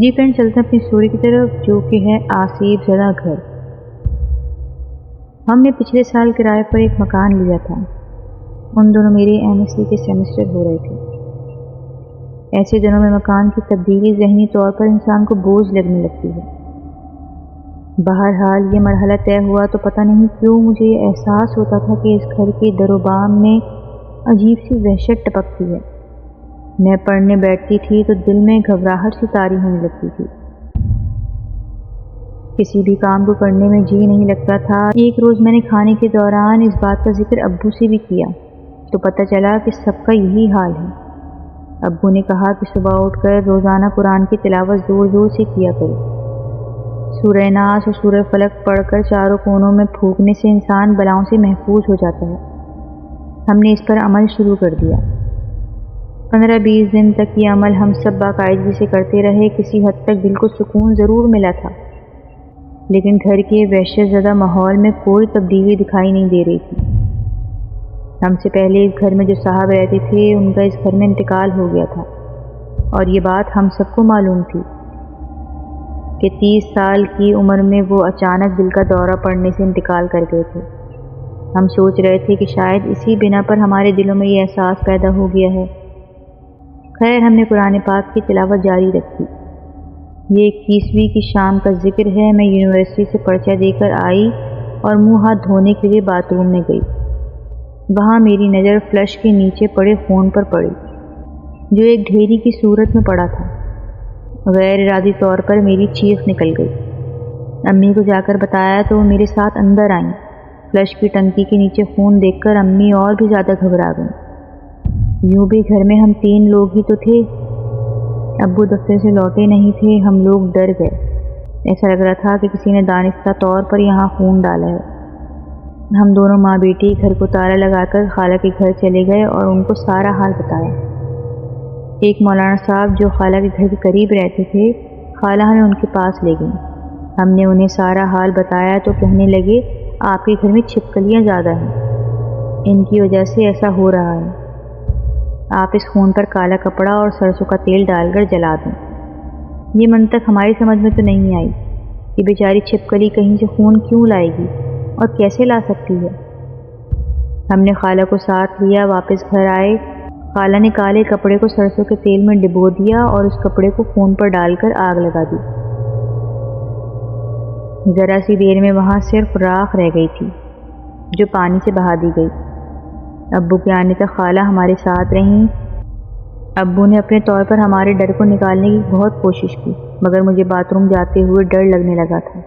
جی friend, چلتے ہیں اپنی اسٹوری کی طرف، جو کہ ہے آصف زدہ گھر۔ ہم نے پچھلے سال کرائے پر ایک مکان لیا تھا۔ ان دنوں میرے MSc کے سیمسٹر ہو رہے تھے۔ ایسے دنوں میں مکان کی تبدیلی ذہنی طور پر انسان کو بوجھ لگنے لگتی ہے۔ بہرحال یہ مرحلہ طے ہوا تو پتہ نہیں کیوں مجھے یہ احساس ہوتا تھا کہ اس گھر کے در و بام میں عجیب سی وحشت ٹپکتی ہے۔ میں پڑھنے بیٹھتی تھی تو دل میں گھبراہٹ سی طاری ہونے لگتی تھی۔ کسی بھی کام کو کرنے میں جی نہیں لگتا تھا۔ ایک روز میں نے کھانے کے دوران اس بات کا ذکر ابو سے بھی کیا تو پتہ چلا کہ سب کا یہی حال ہے۔ ابو نے کہا کہ صبح اٹھ کر روزانہ قرآن کی تلاوت زور زور سے کیا کرو۔ سورہ ناس اور سورہ فلق پڑھ کر چاروں کونوں میں پھونکنے سے انسان بلاؤں سے محفوظ ہو جاتا ہے۔ ہم نے اس پر عمل شروع کر دیا۔ 15-20 دن تک یہ عمل ہم سب باقاعدگی سے کرتے رہے۔ کسی حد تک دل کو سکون ضرور ملا تھا، لیکن گھر کے وحشت زدہ ماحول میں کوئی تبدیلی دکھائی نہیں دے رہی تھی۔ ہم سے پہلے اس گھر میں جو صاحب رہتے تھے، ان کا اس گھر میں انتقال ہو گیا تھا، اور یہ بات ہم سب کو معلوم تھی کہ 30 سال کی عمر میں وہ اچانک دل کا دورہ پڑنے سے انتقال کر گئے تھے۔ ہم سوچ رہے تھے کہ شاید اسی بنا پر ہمارے دلوں میں یہ احساس پیدا ہو گیا ہے۔ خیر، ہم نے قرآن پاک کی تلاوت جاری رکھی۔ یہ 21ویں کی شام کا ذکر ہے۔ میں یونیورسٹی سے پرچہ دے کر آئی اور منہ ہاتھ دھونے کے لیے باتھ روم میں گئی۔ وہاں میری نظر فلش کے نیچے پڑے خون پر پڑی، جو ایک ڈھیری کی صورت میں پڑا تھا۔ غیر ارادی طور پر میری چیخ نکل گئی۔ امی کو جا کر بتایا تو وہ میرے ساتھ اندر آئیں۔ فلش کی ٹنکی کے نیچے خون دیکھ کر امی اور بھی زیادہ گھبرا گئیں۔ یوں بھی گھر میں ہم 3 لوگ ہی تو تھے۔ ابو دفتر سے لوٹے نہیں تھے۔ ہم لوگ ڈر گئے۔ ایسا لگ رہا تھا کہ کسی نے دانستہ طور پر یہاں خون ڈالا ہے۔ ہم دونوں ماں بیٹی گھر کو تالا لگا کر خالہ کے گھر چلے گئے اور ان کو سارا حال بتایا۔ ایک مولانا صاحب جو خالہ کے گھر کے قریب رہتے تھے، خالہ ہمیں ان کے پاس لے گئیں۔ ہم نے انہیں سارا حال بتایا تو کہنے لگے، آپ کے گھر میں چھپکلیاں زیادہ ہیں، ان کی وجہ سے ایسا ہو رہا ہے۔ آپ اس خون پر کالا کپڑا اور سرسوں کا تیل ڈال کر جلا دیں۔ یہ منطق ہماری سمجھ میں تو نہیں آئی کہ بیچاری چھپکلی کہیں سے خون کیوں لائے گی اور کیسے لا سکتی ہے۔ ہم نے خالہ کو ساتھ لیا، واپس گھر آئے۔ خالہ نے کالے کپڑے کو سرسوں کے تیل میں ڈبو دیا اور اس کپڑے کو خون پر ڈال کر آگ لگا دی۔ ذرا سی دیر میں وہاں صرف راکھ رہ گئی تھی، جو پانی سے بہا دی گئی۔ ابو کے آنے تک خالہ ہمارے ساتھ رہیں۔ ابو نے اپنے طور پر ہمارے ڈر کو نکالنے کی بہت کوشش کی، مگر مجھے باتھ روم جاتے ہوئے ڈر لگنے لگا تھا۔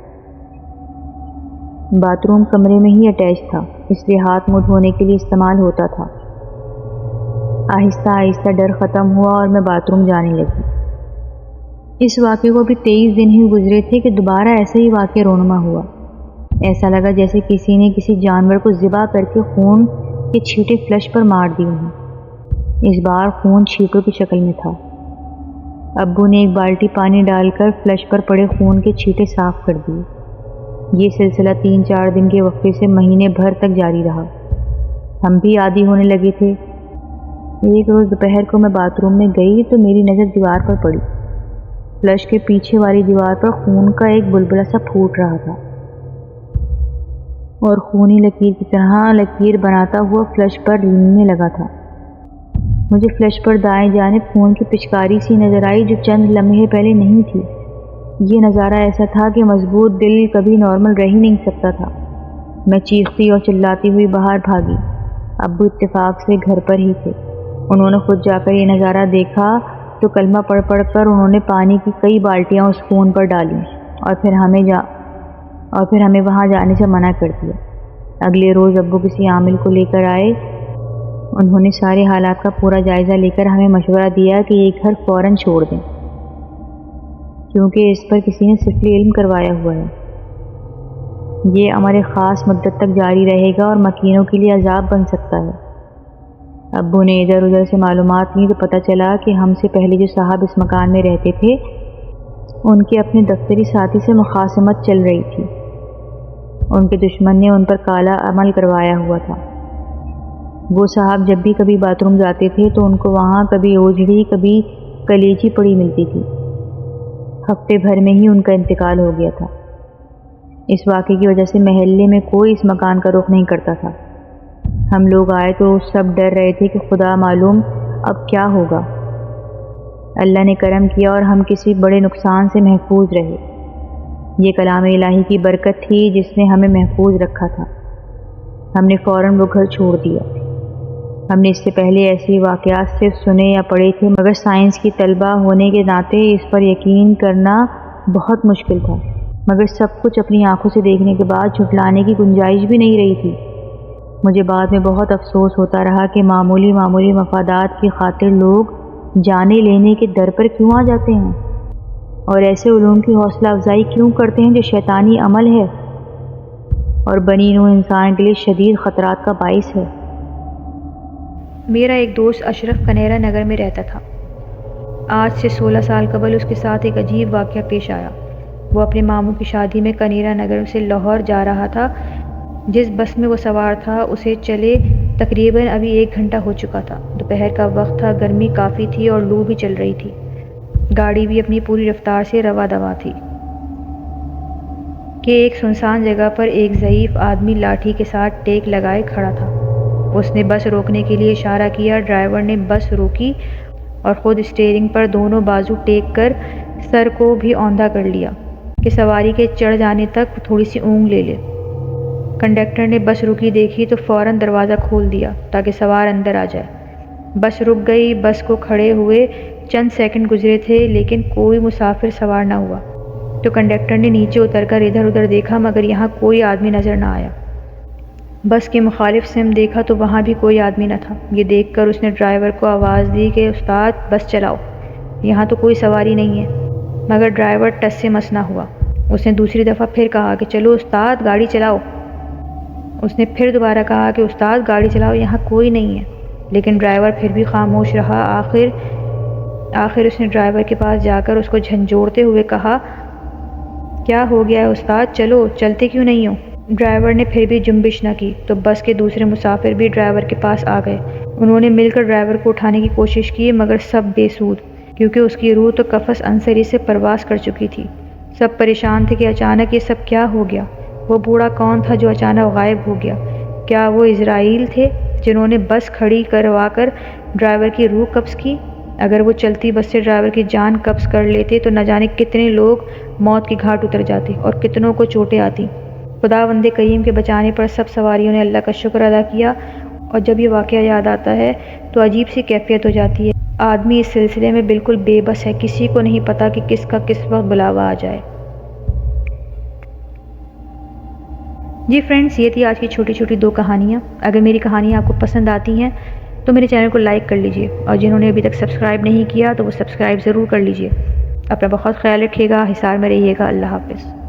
باتھ روم کمرے میں ہی اٹیچ تھا، اس لیے ہاتھ منہ دھونے کے لیے استعمال ہوتا تھا۔ آہستہ آہستہ ڈر ختم ہوا اور میں باتھ روم جانے لگی۔ اس واقعے کو ابھی 23 دن ہی گزرے تھے کہ دوبارہ ایسا ہی واقعہ رونما ہوا۔ ایسا لگا جیسے کسی نے کسی جانور کو ذبح کر کے خون کے چھینٹے فلش پر مار دیے ہوں۔ اس بار خون چھینٹوں کی شکل میں تھا۔ ابو نے ایک بالٹی پانی ڈال کر فلش پر پڑے خون کے چھینٹے صاف کر دیے۔ یہ سلسلہ 3-4 دن کے وقفے سے مہینے بھر تک جاری رہا۔ ہم بھی عادی ہونے لگے تھے۔ ایک روز دوپہر کو میں باتھ روم میں گئی تو میری نظر دیوار پر پڑی۔ فلش کے پیچھے والی دیوار پر خون کا ایک بلبلہ سا پھوٹ رہا تھا اور خونی لکیر کی طرح لکیر بناتا ہوا فلش پر ریگنے لگا تھا۔ مجھے فلش پر دائیں جانب خون کی پچکاری سی نظر آئی، جو چند لمحے پہلے نہیں تھی۔ یہ نظارہ ایسا تھا کہ مضبوط دل کبھی نارمل رہ ہی نہیں سکتا تھا۔ میں چیختی اور چلاتی ہوئی باہر بھاگی۔ ابو اتفاق سے گھر پر ہی تھے۔ انہوں نے خود جا کر یہ نظارہ دیکھا تو کلمہ پڑھ پڑھ کر انہوں نے پانی کی کئی بالٹیاں اس خون پر ڈالیں اور پھر ہمیں وہاں جانے سے منع کر دیا۔ اگلے روز ابو کسی عامل کو لے کر آئے۔ انہوں نے سارے حالات کا پورا جائزہ لے کر ہمیں مشورہ دیا کہ یہ گھر فوراً چھوڑ دیں، کیونکہ اس پر کسی نے سفلی علم کروایا ہوا ہے۔ یہ عمل خاص مدت تک جاری رہے گا اور مکینوں کے لیے عذاب بن سکتا ہے۔ ابو نے ادھر ادھر سے معلومات لی تو پتہ چلا کہ ہم سے پہلے جو صاحب اس مکان میں رہتے تھے، ان کے اپنے دفتری ساتھی سے مخاصمت چل رہی تھی۔ ان کے دشمن نے ان پر کالا عمل کروایا ہوا تھا۔ وہ صاحب جب بھی کبھی باتھ روم جاتے تھے تو ان کو وہاں کبھی اوجڑی کبھی کلیجی پڑی ملتی تھی۔ ہفتے بھر میں ہی ان کا انتقال ہو گیا تھا۔ اس واقعے کی وجہ سے محلے میں کوئی اس مکان کا رخ نہیں کرتا تھا۔ ہم لوگ آئے تو سب ڈر رہے تھے کہ خدا معلوم اب کیا ہوگا۔ اللہ نے کرم کیا اور ہم کسی بڑے نقصان سے محفوظ رہے۔ یہ کلام الہی کی برکت تھی جس نے ہمیں محفوظ رکھا تھا۔ ہم نے فوراً وہ گھر چھوڑ دیا۔ ہم نے اس سے پہلے ایسے واقعات صرف سنے یا پڑھے تھے، مگر سائنس کی طلبہ ہونے کے ناطے اس پر یقین کرنا بہت مشکل تھا۔ مگر سب کچھ اپنی آنکھوں سے دیکھنے کے بعد جھٹلانے کی گنجائش بھی نہیں رہی تھی۔ مجھے بعد میں بہت افسوس ہوتا رہا کہ معمولی مفادات کی خاطر لوگ جانے لینے کے در پر کیوں آ جاتے ہیں، اور ایسے علوم کی حوصلہ افزائی کیوں کرتے ہیں جو شیطانی عمل ہے اور بنی نوع انسان کے لیے شدید خطرات کا باعث ہے۔ میرا ایک دوست اشرف کنیرا نگر میں رہتا تھا۔ آج سے 16 سال قبل اس کے ساتھ ایک عجیب واقعہ پیش آیا۔ وہ اپنے ماموں کی شادی میں کنیرا نگر سے لاہور جا رہا تھا۔ جس بس میں وہ سوار تھا اسے چلے تقریباً ابھی 1 گھنٹہ ہو چکا تھا۔ دوپہر کا وقت تھا، گرمی کافی تھی اور لو بھی چل رہی تھی۔ گاڑی بھی اپنی پوری رفتار سے رواں دواں تھی کہ ایک سنسان جگہ پر ایک ضعیف آدمی لاٹھی کے ساتھ ٹیک لگائے کھڑا تھا۔ اس نے بس روکنے کے لیے اشارہ کیا۔ ڈرائیور نے بس روکی اور خود اسٹیئرنگ پر دونوں بازو ٹیک کر سر کو بھی اوندھا کر لیا کہ سواری کے چڑھ جانے تک تھوڑی سی اونگ لے لے۔ کنڈکٹر نے بس رکی دیکھی تو فوراً دروازہ کھول دیا تاکہ سوار اندر آ جائے۔ بس رک گئی۔ بس کو کھڑے ہوئے چند سیکنڈ گزرے تھے لیکن کوئی مسافر سوار نہ ہوا، تو کنڈکٹر نے نیچے اتر کر ادھر ادھر دیکھا مگر یہاں کوئی آدمی نظر نہ آیا۔ بس کے مخالف سمت دیکھا تو وہاں بھی کوئی آدمی نہ تھا۔ یہ دیکھ کر اس نے ڈرائیور کو آواز دی کہ استاد بس چلاؤ، یہاں تو کوئی سواری نہیں ہے، مگر ڈرائیور ٹس سے مس نہ ہوا۔ اس نے دوسری دفعہ پھر کہا کہ چلو استاد گاڑی چلاؤ۔ اس نے پھر دوبارہ کہا کہ استاد گاڑی چلاؤ، یہاں کوئی نہیں ہے، لیکن ڈرائیور پھر بھی خاموش رہا۔ آخر اس نے ڈرائیور کے پاس جا کر اس کو جھنجھوڑتے ہوئے کہا، کیا ہو گیا ہے استاد، چلو، چلتے کیوں نہیں ہو؟ ڈرائیور نے پھر بھی جنبش نہ کی تو بس کے دوسرے مسافر بھی ڈرائیور کے پاس آ گئے۔ انہوں نے مل کر ڈرائیور کو اٹھانے کی کوشش کی مگر سب بے سود، کیونکہ اس کی روح تو قفس عنصری سے پرواز کر چکی تھی۔ سب پریشان تھے کہ اچانک یہ سب کیا ہو گیا۔ وہ بوڑھا کون تھا جو اچانک غائب ہو گیا؟ کیا وہ اسرائیل تھے جنہوں نے بس کھڑی کروا کر ڈرائیور کی روح قبض کی؟ اگر وہ چلتی بس سے ڈرائیور کی جان قبض کر لیتے تو نہ جانے کتنے لوگ موت کی گھاٹ اتر جاتے اور کتنوں کو چوٹیں آتی۔ خداوند کریم کے بچانے پر سب سواریوں نے اللہ کا شکر ادا کیا، اور جب یہ واقعہ یاد آتا ہے تو عجیب سی کیفیت ہو جاتی ہے۔ آدمی اس سلسلے میں بالکل بے بس ہے، کسی کو نہیں پتا کہ کس کا کس وقت بلاوا آ جائے۔ جی فرینڈز، یہ تھی آج کی چھوٹی چھوٹی 2 کہانیاں۔ اگر میری کہانیاں آپ کو پسند آتی ہیں تو میرے چینل کو لائک کر لیجئے، اور جنہوں نے ابھی تک سبسکرائب نہیں کیا تو وہ سبسکرائب ضرور کر لیجئے۔ اپنا بہت خیال رکھیے گا، حصار میں رہیے گا۔ اللہ حافظ۔